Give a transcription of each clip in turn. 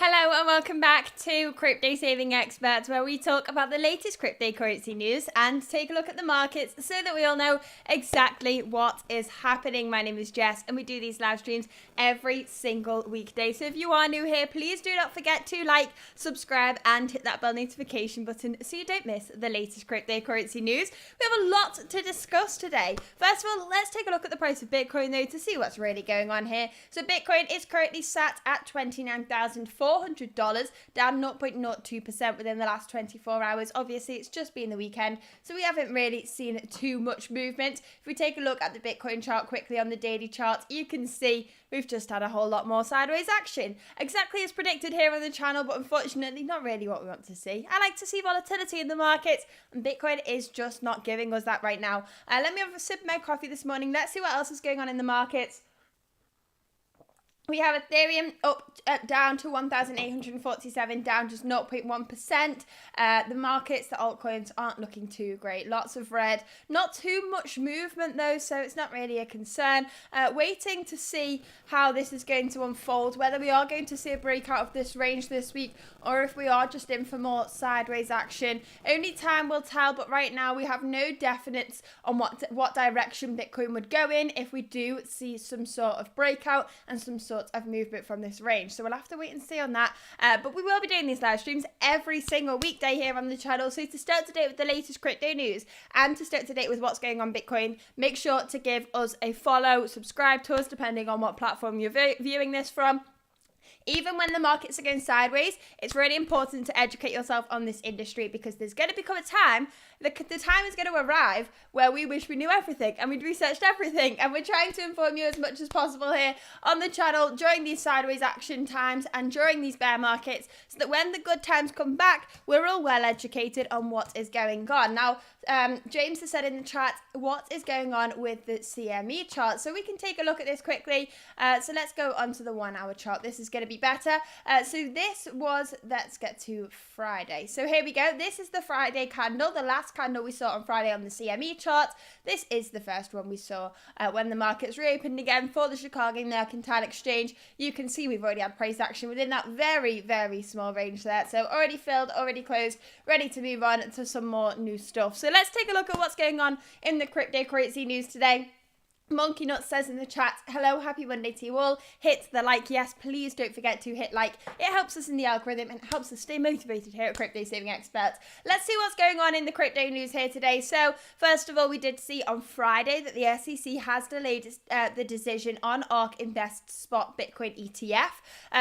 Hello and welcome back to Crypto Saving Experts, where we talk about the latest cryptocurrency news and take a look at the markets so that we all know exactly what is happening. My name is Jess and we do these live streams every single weekday. So if you are new here, please do not forget to like, subscribe and hit that bell notification button so you don't miss the latest cryptocurrency news. We have a lot to discuss today. First of all, let's take a look at the price of Bitcoin though to see what's really going on here. So Bitcoin is currently sat at $29,400, down 0.02% within the last 24 hours. Obviously, it's just been the weekend, so we haven't really seen too much movement. If we take a look at the Bitcoin chart quickly on the daily chart, you can see we've just had a whole lot more sideways action. Exactly as predicted here on the channel, but unfortunately not really what we want to see. I like to see volatility in the markets, and Bitcoin is just not giving us that right now. Let me have a sip of my coffee this morning. Let's see what else is going on in the markets. We have Ethereum down to 1,847, down just 0.1%. The markets, the altcoins aren't looking too great. Lots of red, not too much movement though, so it's not really a concern. Waiting to see how this is going to unfold, whether we are going to see a breakout of this range this week or if we are just in for more sideways action. Only time will tell, but right now we have no definites on what direction Bitcoin would go in if we do see some sort of breakout and some sort of movement from this range. So we'll have to wait and see on that. But we will be doing these live streams every single weekday here on the channel. So to stay up to date with the latest crypto news and to stay up to date with what's going on Bitcoin, make sure to give us a follow, subscribe to us depending on what platform you're viewing this from. Even when the markets are going sideways, it's really important to educate yourself on this industry because there's going to become a time, the time is going to arrive where we wish we knew everything and we'd researched everything, and we're trying to inform you as much as possible here on the channel during these sideways action times and during these bear markets so that when the good times come back, we're all well educated on what is going on. Now, James has said in the chat, what is going on with the CME chart? So we can take a look at this quickly. So let's go onto the 1 hour chart. This is going to be better. So this was, let's get to Friday. So here we go. This is the Friday candle, the last candle we saw on Friday on the CME chart. This is the first one we saw when the markets reopened again for the Chicago Mercantile Exchange. You can see we've already had price action within that very, very small range there. So already filled, already closed, ready to move on to some more new stuff. So let's take a look at what's going on in the cryptocurrency news today. Monkey Nut says in the chat, hello, happy Monday to you all. Hit the like, yes, please don't forget to hit like. It helps us in the algorithm and helps us stay motivated here at Crypto Saving Experts. Let's see what's going on in the crypto news here today. So first of all, we did see on Friday that the SEC has delayed the decision on ARK Invest Spot Bitcoin ETF.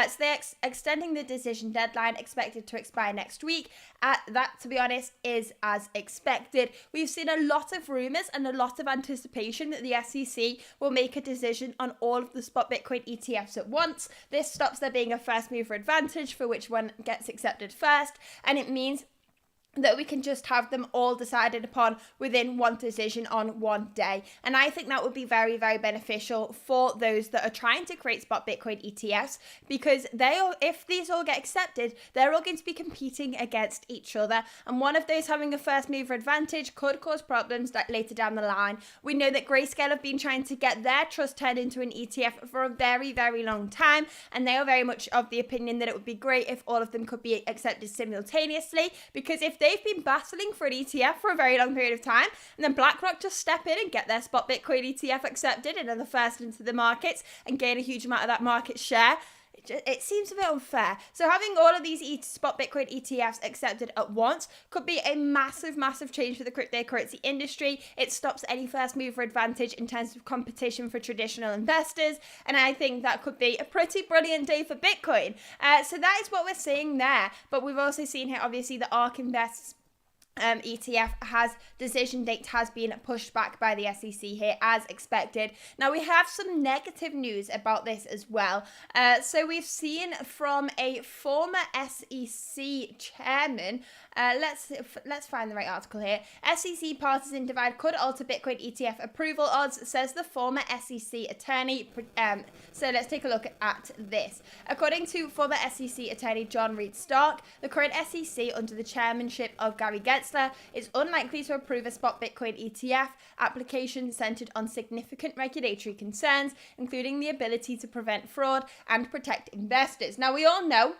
So they're extending the decision deadline, expected to expire next week. That, to be honest, is as expected. We've seen a lot of rumors and a lot of anticipation that the SEC will make a decision on all of the spot Bitcoin ETFs at once. This stops there being a first mover advantage for which one gets accepted first, and it means that we can just have them all decided upon within one decision on one day. And I think that would be very, very beneficial for those that are trying to create spot Bitcoin ETFs, because if these all get accepted, they're all going to be competing against each other. And one of those having a first mover advantage could cause problems later down the line. We know that Grayscale have been trying to get their trust turned into an ETF for a very, very long time. And they are very much of the opinion that it would be great if all of them could be accepted simultaneously, because if they've been battling for an ETF for a very long period of time, and then BlackRock just step in and get their spot Bitcoin ETF accepted and are the first into the markets and gain a huge amount of that market share, it seems a bit unfair. So having all of these spot Bitcoin ETFs accepted at once could be a massive, massive change for the cryptocurrency industry. It stops any first mover advantage in terms of competition for traditional investors. And I think that could be a pretty brilliant day for Bitcoin. So that is what we're seeing there. But we've also seen here, obviously, the ARK Invest ETF decision date has been pushed back by the SEC here as expected. Now we have some negative news about this as well. So we've seen from a former SEC chairman, let's find the right article here. SEC partisan divide could alter Bitcoin ETF approval odds, says the former SEC attorney. So let's take a look at this. According to former SEC attorney John Reed Stark, the current SEC under the chairmanship of Gary Gensler is unlikely to approve a spot Bitcoin ETF application centered on significant regulatory concerns, including the ability to prevent fraud and protect investors. Now, we all know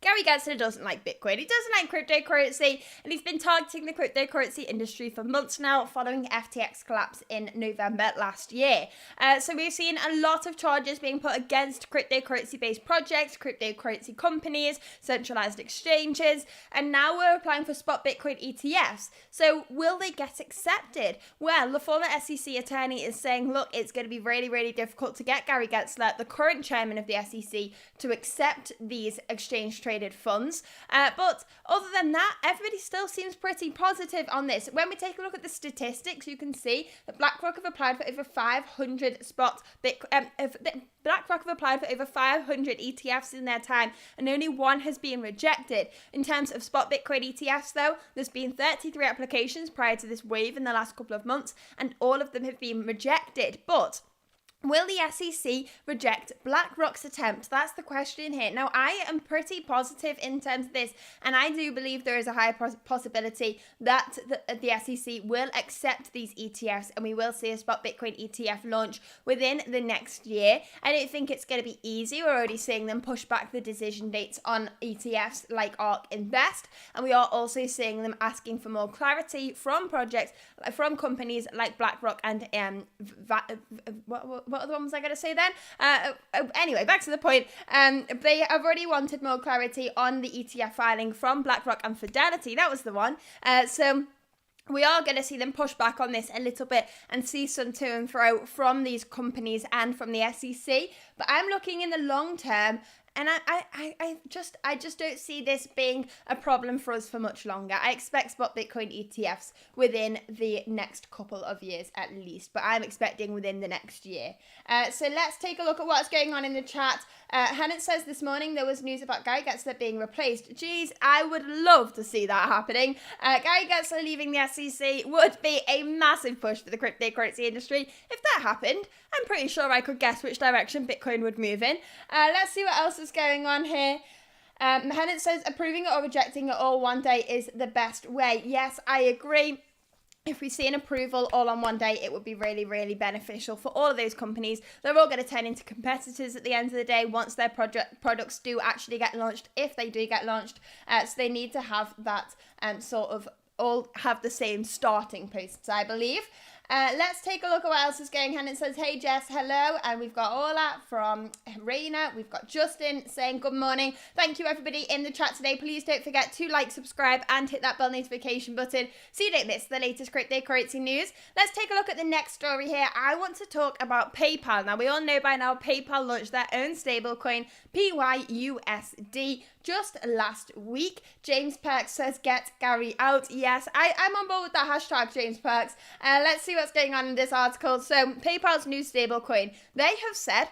Gary Gensler doesn't like Bitcoin. He doesn't like cryptocurrency, and he's been targeting the cryptocurrency industry for months now, following FTX collapse in November last year. So we've seen a lot of charges being put against cryptocurrency-based projects, cryptocurrency companies, centralized exchanges, and now we're applying for spot Bitcoin ETFs. So will they get accepted? Well, the former SEC attorney is saying, look, it's going to be really, really difficult to get Gary Gensler, the current chairman of the SEC, to accept these exchange-traded funds. But other than that, everybody still seems pretty positive on this. When we take a look at the statistics, you can see that BlackRock have applied for over 500 spot Bitcoin. BlackRock have applied for over 500 ETFs in their time, and only one has been rejected. In terms of spot Bitcoin ETFs, though, there's been 33 applications prior to this wave in the last couple of months, and all of them have been rejected. But will the SEC reject BlackRock's attempt? That's the question here. Now, I am pretty positive in terms of this, and I do believe there is a high possibility that the SEC will accept these ETFs, and we will see a spot Bitcoin ETF launch within the next year. I don't think it's going to be easy. We're already seeing them push back the decision dates on ETFs like ARK Invest, and we are also seeing them asking for more clarity from projects, from companies like BlackRock and what other one was I going to say then? Anyway, back to the point. They have already wanted more clarity on the ETF filing from BlackRock and Fidelity. That was the one. So we are going to see them push back on this a little bit and see some to and fro from these companies and from the SEC. But I'm looking in the long term, and I just don't see this being a problem for us for much longer. I expect spot Bitcoin ETFs within the next couple of years at least, but I'm expecting within the next year. So let's take a look at what's going on in the chat. Hannah says this morning there was news about Gary Gensler being replaced. Geez, I would love to see that happening. Gary Gensler leaving the SEC would be a massive push for the cryptocurrency industry. If that happened, I'm pretty sure I could guess which direction Bitcoin would move in. Let's see what else is going on here. Hannah says approving it or rejecting it all one day is the best way. Yes, I agree. If we see an approval all on one day, it would be really, really beneficial for all of those companies. They're all going to turn into competitors at the end of the day once their products do actually get launched, if they do get launched. So they need to have that sort of all have the same starting posts, I believe. Let's take a look at what else is going on. It says, hey Jess, hello. And we've got Ola from Reina. We've got Justin saying good morning. Thank you everybody in the chat today. Please don't forget to like, subscribe and hit that bell notification button so you don't miss the latest cryptocurrency news. Let's take a look at the next story here. I want to talk about PayPal. Now we all know by now PayPal launched their own stablecoin, PYUSD, just last week. James Perks says, get Gary out. Yes, I'm on board with that hashtag, James Perks. Let's see what's going on in this article. So, PayPal's new stablecoin. They have said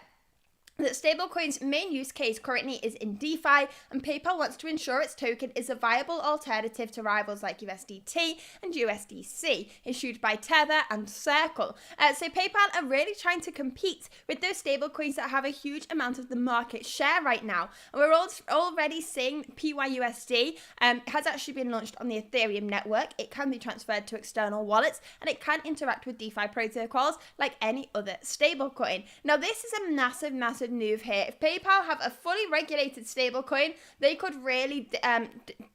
that stablecoin's main use case currently is in DeFi, and PayPal wants to ensure its token is a viable alternative to rivals like USDT and USDC, issued by Tether and Circle. So PayPal are really trying to compete with those stablecoins that have a huge amount of the market share right now. And we're already seeing PYUSD has actually been launched on the Ethereum network. It can be transferred to external wallets, and it can interact with DeFi protocols like any other stablecoin. Now, this is a massive move here. If PayPal have a fully regulated stablecoin, they could really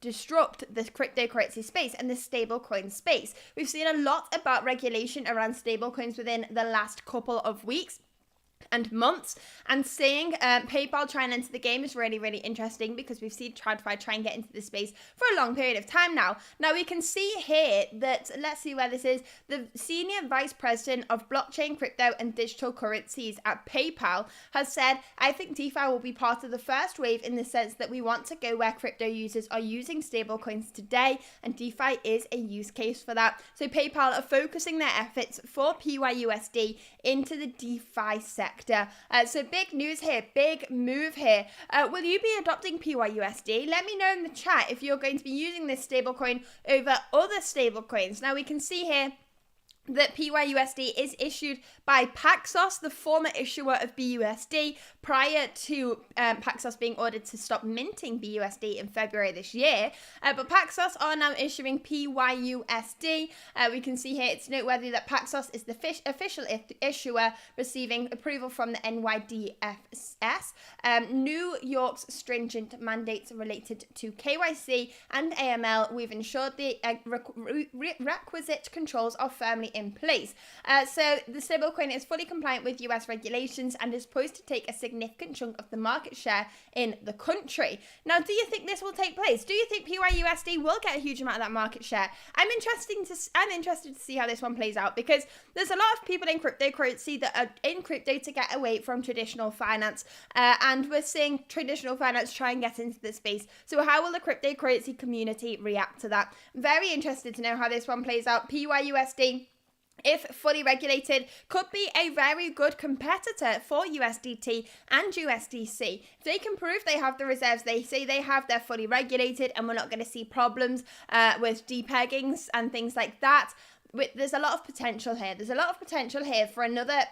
disrupt the cryptocurrency space and the stablecoin space. We've seen a lot about regulation around stablecoins within the last couple of weeks and months, and seeing PayPal try and enter the game is really, really interesting because we've seen TradFi try and get into this space for a long period of time now. Now we can see here that, let's see where this is, the Senior Vice President of Blockchain, Crypto and Digital Currencies at PayPal has said, I think DeFi will be part of the first wave in the sense that we want to go where crypto users are using stablecoins today, and DeFi is a use case for that. So PayPal are focusing their efforts for PYUSD into the DeFi sector. So big news here, big move here. Will you be adopting PYUSD? Let me know in the chat if you're going to be using this stablecoin over other stablecoins. Now we can see here that PYUSD is issued by Paxos, the former issuer of BUSD, prior to Paxos being ordered to stop minting BUSD in February this year. But Paxos are now issuing PYUSD. We can see here it's noteworthy that Paxos is the official issuer, receiving approval from the NYDFS. New York's stringent mandates related to KYC and AML, we've ensured the requisite controls are firmly in place. So the stablecoin is fully compliant with US regulations and is poised to take a significant chunk of the market share in the country. Now, do you think this will take place? Do you think PYUSD will get a huge amount of that market share? I'm interested to see how this one plays out, because there's a lot of people in cryptocurrency that are in crypto to get away from traditional finance, and we're seeing traditional finance try and get into the space. So how will the cryptocurrency community react to that? Very interested to know how this one plays out. PYUSD, if fully regulated, could be a very good competitor for USDT and USDC. If they can prove they have the reserves they say they have, they're fully regulated, and we're not going to see problems with depeggings and things like that. There's a lot of potential here. There's a lot of potential here for another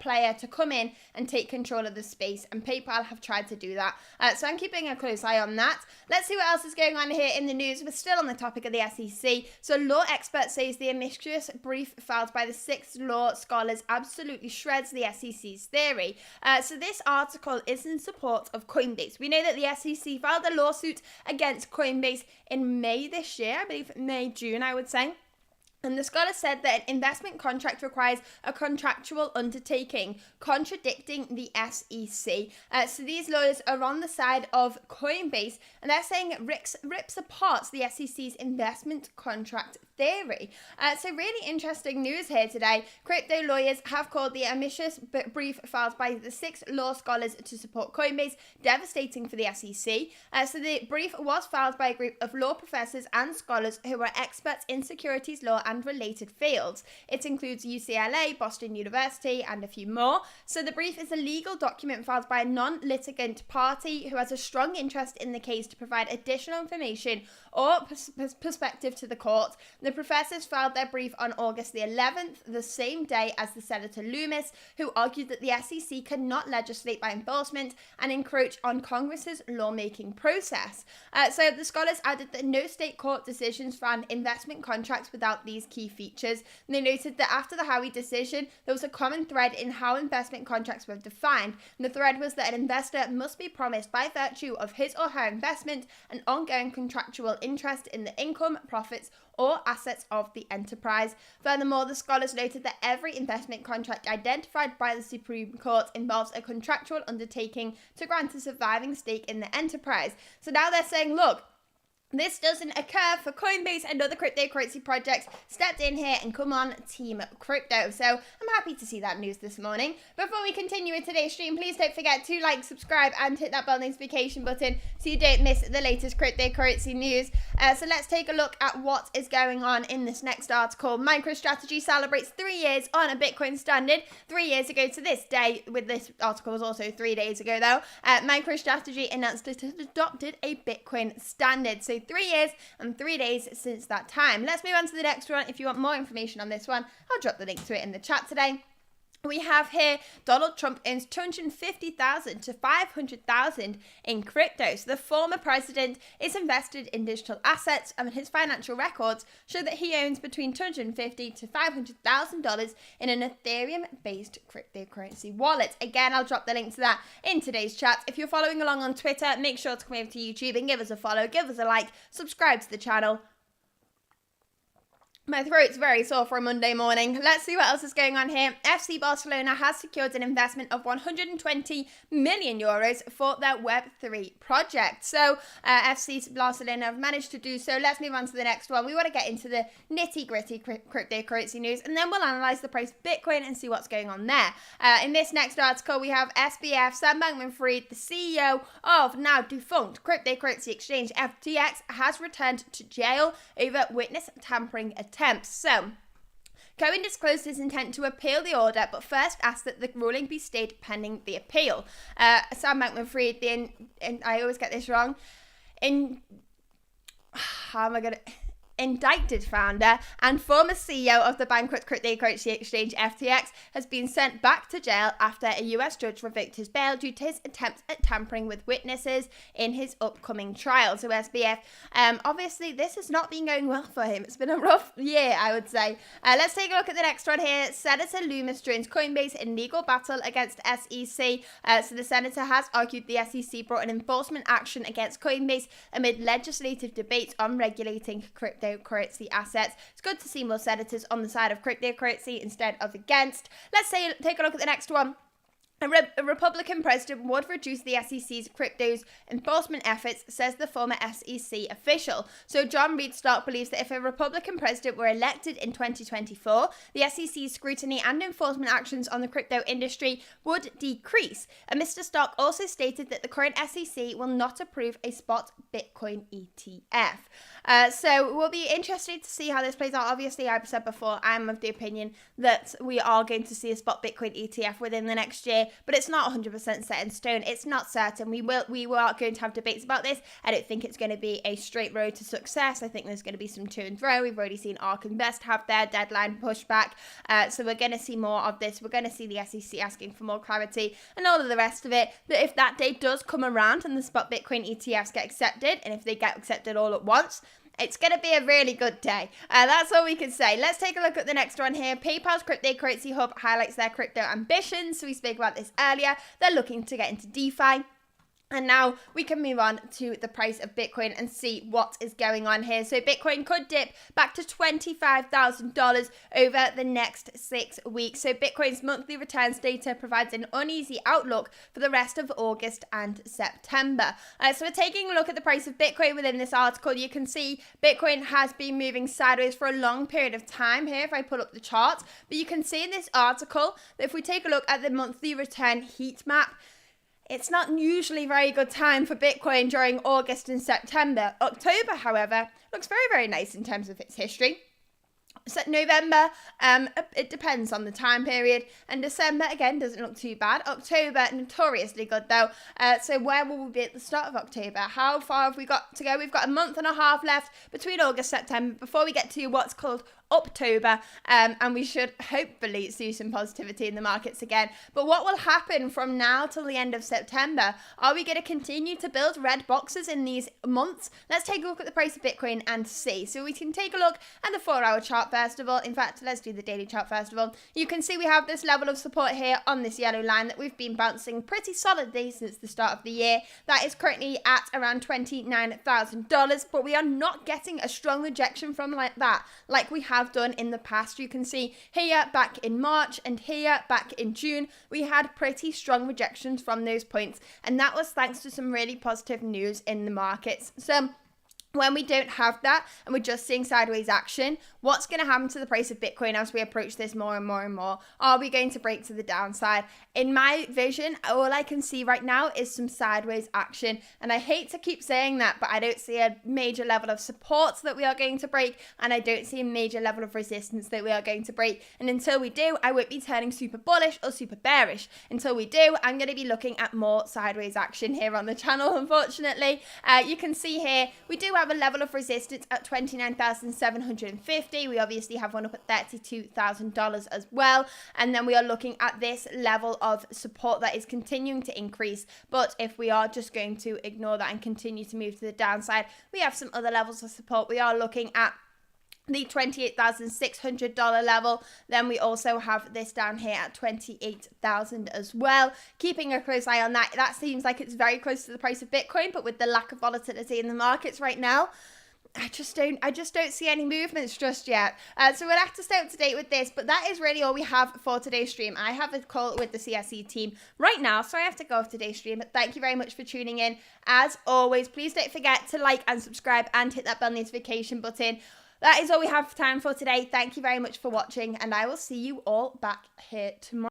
player to come in and take control of the space, and PayPal have tried to do that. So I'm keeping a close eye on that. Let's see what else is going on here in the news. We're still on the topic of the SEC. So law expert says the ambitious brief filed by the 6 law scholars absolutely shreds the SEC's theory. So this article is in support of Coinbase. We know that the SEC filed a lawsuit against Coinbase in May this year, I believe May, June, I would say. And the scholar said that an investment contract requires a contractual undertaking, contradicting the SEC. So these lawyers are on the side of Coinbase, and they're saying it rips apart the SEC's investment contract theory. So really interesting news here today. Crypto lawyers have called the ambitious brief filed by the 6 law scholars to support Coinbase devastating for the SEC. So the brief was filed by a group of law professors and scholars who are experts in securities law and related fields. It includes UCLA, Boston University, and a few more. So the brief is a legal document filed by a non-litigant party who has a strong interest in the case to provide additional information or perspective to the court. The professors filed their brief on August the 11th, the same day as the Senator Loomis, who argued that the SEC cannot legislate by enforcement and encroach on Congress's lawmaking process. So the scholars added that no state court decisions found investment contracts without these key features. And they noted that after the Howey decision, there was a common thread in how investment contracts were defined. And the thread was that an investor must be promised by virtue of his or her investment an ongoing contractual interest in the income, profits, or assets of the enterprise. Furthermore, the scholars noted that every investment contract identified by the Supreme Court involves a contractual undertaking to grant a surviving stake in the enterprise. So now they're saying, look, this doesn't occur for Coinbase and other cryptocurrency projects stepped in here and come on Team Crypto. So I'm happy to see that news this morning. Before we continue with today's stream, please don't forget to like, subscribe, and hit that bell notification button so you don't miss the latest cryptocurrency news. So let's take a look at what is going on in this next article. MicroStrategy celebrates 3 years on a Bitcoin standard. 3 years ago to this day, with this article was also 3 days ago though, MicroStrategy announced it had adopted a Bitcoin standard. So 3 years and 3 days since that time. Let's move on to the next one. If you want more information on this one, I'll drop the link to it in the chat today. We have here Donald Trump earns $250,000 to $500,000 in crypto. So the former president is invested in digital assets, and his financial records show that he owns between $250,000 to $500,000 in an Ethereum-based cryptocurrency wallet. Again, I'll drop the link to that in today's chat. If you're following along on Twitter, make sure to come over to YouTube and give us a follow, give us a like, subscribe to the channel. My throat's very sore for a Monday morning. Let's see what else is going on here. FC Barcelona has secured an investment of 120 million euros for their Web3 project. So FC Barcelona have managed to do so. Let's move on to the next one. We want to get into the nitty-gritty cryptocurrency news, and then we'll analyze the price of Bitcoin and see what's going on there. In this next article, we have SBF, Sam Bankman-Fried, the CEO of now defunct cryptocurrency exchange FTX, has returned to jail over witness tampering attempts. So, Cohen disclosed his intent to appeal the order, but first asked that the ruling be stayed pending the appeal. Sam Bankman-Fried, I always get this wrong. How am I gonna? indicted founder and former CEO of the bankrupt cryptocurrency exchange FTX has been sent back to jail after a US judge revoked his bail due to his attempts at tampering with witnesses in his upcoming trial. So SBF, obviously this has not been going well for him. It's been a rough year, I would say. Let's take a look at the next one here. Senator Loomis joins Coinbase in legal battle against SEC. So the senator has argued the SEC brought an enforcement action against Coinbase amid legislative debates on regulating cryptocurrency assets. It's good to see more senators on the side of cryptocurrency instead of against. Let's take a look at the next one. A Republican president would reduce the SEC's cryptos enforcement efforts, says the former SEC official. So John Reed Stark believes that if a Republican president were elected in 2024, the SEC's scrutiny and enforcement actions on the crypto industry would decrease. And Mr. Stark also stated that the current SEC will not approve a spot Bitcoin ETF. So we'll be interested to see how this plays out. Obviously, I've said before, I'm of the opinion that we are going to see a spot Bitcoin ETF within the next year, but it's not 100% set in stone. It's not certain. We are going to have debates about this. I don't think it's going to be a straight road to success. I think there's going to be some to and fro. We've already seen ARK Invest have their deadline pushed back. So we're going to see more of this. We're going to see the SEC asking for more clarity and all of the rest of it. But if that day does come around and the spot Bitcoin ETFs get accepted, and if they get accepted all at once, it's going to be a really good day. That's all we can say. Let's take a look at the next one here. PayPal's cryptocurrency hub highlights their crypto ambitions. So we spoke about this earlier. They're looking to get into DeFi. And now we can move on to the price of Bitcoin and see what is going on here. So Bitcoin could dip back to $25,000 over the next 6 weeks. So Bitcoin's monthly returns data provides an uneasy outlook for the rest of August and September. So we're taking a look at the price of Bitcoin within this article. You can see Bitcoin has been moving sideways for a long period of time here if I pull up the chart. But you can see in this article that if we take a look at the monthly return heat map, it's not usually a very good time for Bitcoin during August and September. October, however, looks very, very nice in terms of its history. So November, it depends on the time period. And December, again, doesn't look too bad. October, notoriously good though. So where will we be at the start of October? How far have we got to go? We've got a month and a half left between August and September before we get to what's called October, and we should hopefully see some positivity in the markets again. But what will happen from now till the end of September? Are we going to continue to build red boxes in these months? Let's take a look at the price of Bitcoin and see. So we can take a look at the 4-hour chart first of all. In fact, let's do the daily chart first of all. You can see we have this level of support here on this yellow line that we've been bouncing pretty solidly since the start of the year. That is currently at around $29,000, but we are not getting a strong rejection from that like we have done in the past. You can see here back in March and here back in June, we had pretty strong rejections from those points, and that was thanks to some really positive news in the markets. So when we don't have that and we're just seeing sideways action, what's going to happen to the price of Bitcoin as we approach this more and more and more? Are we going to break to the downside? In my vision, all I can see right now is some sideways action. And I hate to keep saying that, but I don't see a major level of support that we are going to break. And I don't see a major level of resistance that we are going to break. And until we do, I won't be turning super bullish or super bearish. Until we do, I'm going to be looking at more sideways action here on the channel, unfortunately. You can see here, we do have a level of resistance at $29,750. We obviously have one up at $32,000 as well, and then we are looking at this level of support that is continuing to increase. But if we are just going to ignore that and continue to move to the downside, we have some other levels of support. We are looking at the $28,600 level. Then we also have this down here at $28,000 as well. Keeping a close eye on that. That seems like it's very close to the price of Bitcoin, but with the lack of volatility in the markets right now, I just don't see any movements just yet. So we'll have to stay up to date with this, but that is really all we have for today's stream. I have a call with the CSE team right now, so I have to go off today's stream, but thank you very much for tuning in. As always, please don't forget to like and subscribe and hit that bell notification button. That is all we have time for today. Thank you very much for watching, and I will see you all back here tomorrow.